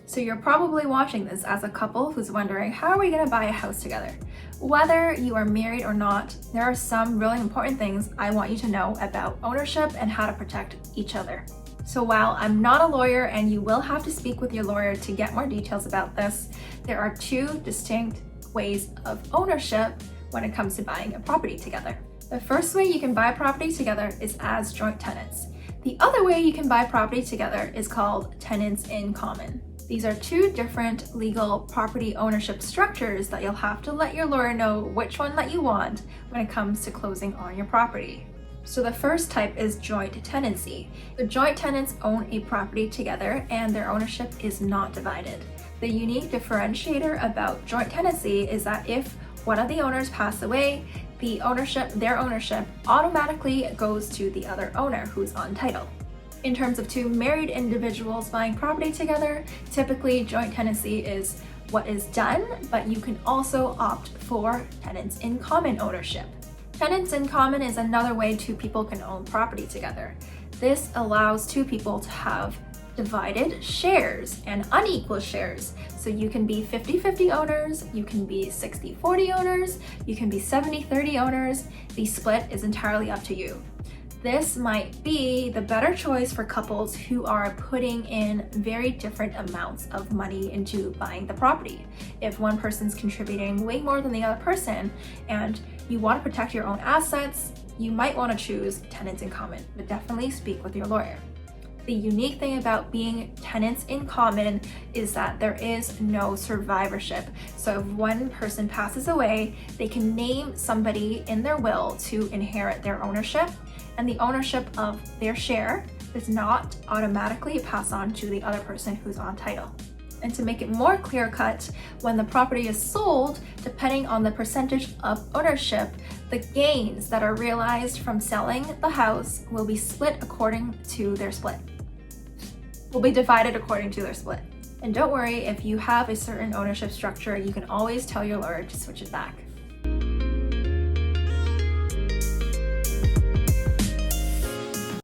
So you're probably watching this as a couple who's wondering, how are we going to buy a house together? Whether you are married or not, there are some really important things I want you to know about ownership and how to protect each other. So while I'm not a lawyer and you will have to speak with your lawyer to get more details about this, there are two distinct ways of ownership when it comes to buying a property together. The first way you can buy property together is as joint tenants. The other way you can buy property together is called tenants in common. These are two different legal property ownership structures that you'll have to let your lawyer know which one that you want when it comes to closing on your property. So the first type is joint tenancy. The joint tenants own a property together and their ownership is not divided. The unique differentiator about joint tenancy is that if one of the owners pass away, their ownership automatically goes to the other owner who's on title. In terms of two married individuals buying property together, typically joint tenancy is what is done, but you can also opt for tenants in common ownership. Tenants in common is another way two people can own property together. This allows two people to have divided shares and unequal shares. So you can be 50-50 owners, you can be 60-40 owners, you can be 70-30 owners. The split is entirely up to you. This might be the better choice for couples who are putting in very different amounts of money into buying the property. If one person's contributing way more than the other person and you want to protect your own assets, you might want to choose tenants in common, but definitely speak with your lawyer. The unique thing about being tenants in common is that there is no survivorship. So if one person passes away, they can name somebody in their will to inherit their ownership, and the ownership of their share does not automatically pass on to the other person who's on title. And to make it more clear-cut, when the property is sold, depending on the percentage of ownership, the gains that are realized from selling the house will be split according to their split. Will be divided according to their split. And don't worry, if you have a certain ownership structure, you can always tell your lawyer to switch it back.